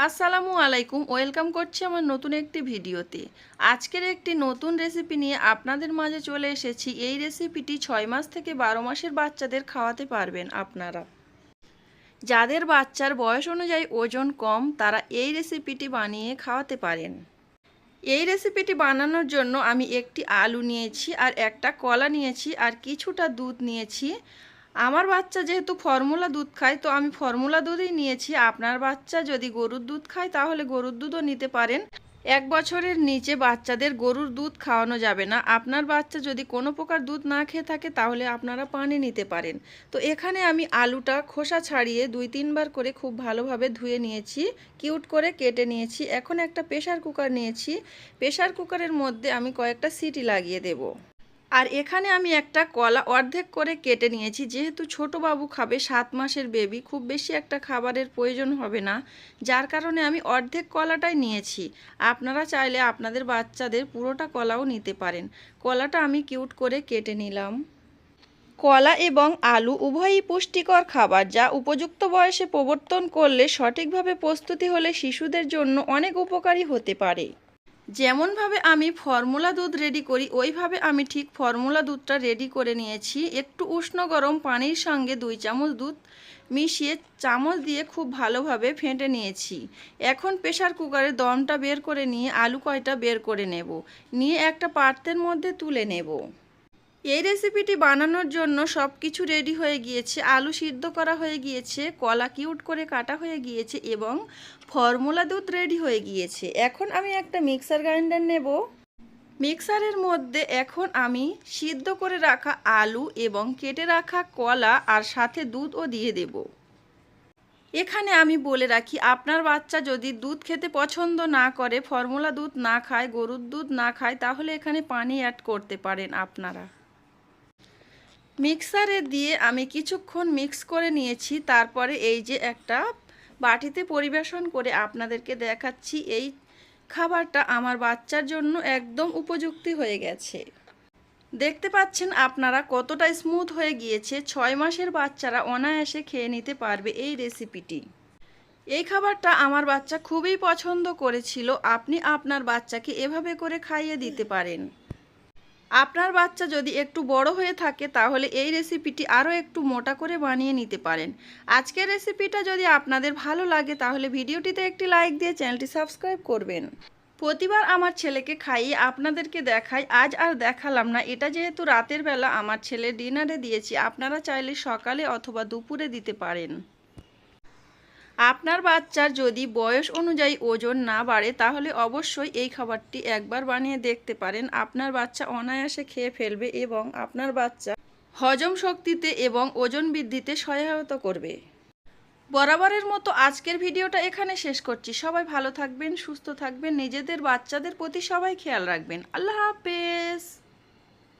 আসসালামু আলাইকুম, ওয়েলকাম করছি আমার নতুন একটি ভিডিওতে। আজকের একটি নতুন রেসিপি নিয়ে আপনাদের মাঝে চলে এসেছি। এই রেসিপিটি 6 মাস থেকে 12 মাসের বাচ্চাদের খাওয়াতে পারবেন আপনারা। যাদের বাচ্চার বয়স অনুযায়ী ওজন কম তারা এই রেসিপিটি বানিয়ে খাওয়াতে পারেন। এই রেসিপিটি বানানোর জন্য আমি একটি আলু নিয়েছি আর একটা কলা নিয়েছি আর কিছুটা দুধ নিয়েছি। আমার বাচ্চা যেহেতু ফর্মুলা দুধ খায় তো আমি ফর্মুলা দুধই নিয়েছি। আপনার বাচ্চা যদি গরুর দুধ খায় তাহলে গরুর দুধও নিতে পারেন। 1 বছরের নিচে বাচ্চাদের গরুর দুধ খাওয়ানো যাবে না। আপনার বাচ্চা যদি কোনো প্রকার দুধ না খেয়ে থাকে তাহলে আপনারা পানি নিতে পারেন। তো এখানে আমি আলুটা খোসা ছাড়িয়ে 2-3 বার করে খুব ভালোভাবে ধুয়ে নিয়েছি, কিউট করে কেটে নিয়েছি। এখন একটা প্রেসার কুকার নিয়েছি। প্রেসার কুকারের মধ্যে আমি কয়েকটা সিটি লাগিয়ে দেব। আর এখানে আমি একটা কলা অর্ধেক করে কেটে নিয়েছি। যেহেতু ছোট বাবু খাবে, 7 মাসের বেবি, খুব বেশি একটা খাবারের প্রয়োজন হবে না, যার কারণে আমি অর্ধেক কলাটাই নিয়েছি। আপনারা চাইলে আপনাদের বাচ্চাদের পুরোটা কলাও নিতে পারেন। কলাটা আমি কিউট করে কেটে নিলাম। কলা এবং আলু উভয়ই পুষ্টিকর খাবার, যা উপযুক্ত বয়সে প্রবর্তন করলে সঠিকভাবে প্রস্তুতি হলে শিশুদের জন্য অনেক উপকারী হতে পারে। যেমনভাবে আমি ফর্মুলা দুধ রেডি করি ওইভাবে আমি ঠিক ফর্মুলা দুধটা রেডি করে নিয়েছি। একটু উষ্ণ গরম পানির সঙ্গে 2 চামচ দুধ মিশিয়ে চামচ দিয়ে খুব ভালোভাবে ফেটে নিয়েছি। এখন প্রেসার কুকারে দমটা বের করে নিয়ে আলু কয়টা বের করে নেব, নিয়ে একটা পাত্রের মধ্যে তুলে নেব। এই রেসিপিটি বানানোর জন্য সব কিছু রেডি হয়ে গিয়েছে। আলু সিদ্ধ করা হয়ে গিয়েছে, কলা কিউট করে কাটা হয়ে গিয়েছে এবং ফর্মুলা দুধ রেডি হয়ে গিয়েছে। এখন আমি একটা মিক্সার গ্রাইন্ডার নেব। মিক্সারের মধ্যে এখন আমি সিদ্ধ করে রাখা আলু এবং কেটে রাখা কলা আর সাথে দুধও দিয়ে দেব। এখানে আমি বলে রাখি, আপনার বাচ্চা যদি দুধ খেতে পছন্দ না করে, ফর্মুলা দুধ না খায়, গরুর দুধ না খায়, তাহলে এখানে পানি অ্যাড করতে পারেন আপনারা। মিক্সারে দিয়ে আমি কিছুক্ষণ মিক্স করে নিয়েছি। তারপরে এই যে একটা বাটিতে পরিবেশন করে আপনাদেরকে দেখাচ্ছি। এই খাবারটা আমার বাচ্চার জন্য একদম উপযুক্ত হয়ে গেছে। দেখতে পাচ্ছেন আপনারা কতটা স্মুথ হয়ে গিয়েছে। 6 মাসের বাচ্চারা অনায়াসে খেয়ে নিতে পারবে এই রেসিপিটি। এই খাবারটা আমার বাচ্চা খুবই পছন্দ করেছিল। আপনি আপনার বাচ্চাকে এভাবে করে খাইয়ে দিতে পারেন। আপনার বাচ্চা যদি একটু বড় হয়ে থাকে তাহলে এই রেসিপিটি আরও একটু মোটা করে বানিয়ে নিতে পারেন। আজকের রেসিপিটা যদি আপনাদের ভালো লাগে তাহলে ভিডিওটিতে একটি লাইক দিয়ে চ্যানেলটি সাবস্ক্রাইব করবেন। প্রতিবার আমার ছেলেকে খাইয়ে আপনাদেরকে দেখাই, আজ আর দেখালাম না। এটা যেহেতু রাতের বেলা আমার ছেলে ডিনারে দিয়েছি, আপনারা চাইলে সকালে অথবা দুপুরে দিতে পারেন। আপনার বাচ্চার যদি বয়স অনুযায়ী ওজন না বাড়ে তাহলে অবশ্যই এই খাবারটি একবার বানিয়ে দেখতে পারেন। আপনার বাচ্চা অনায়াসে খেয়ে ফেলবে এবং আপনার বাচ্চা হজম শক্তিতে এবং ওজন বৃদ্ধিতে সহায়তা করবে। বরাবরের মতো আজকের ভিডিওটা এখানে শেষ করছি। সবাই ভালো থাকবেন, সুস্থ থাকবেন, নিজেদের বাচ্চাদের প্রতি সবাই খেয়াল রাখবেন। আল্লাহ হাফেজ।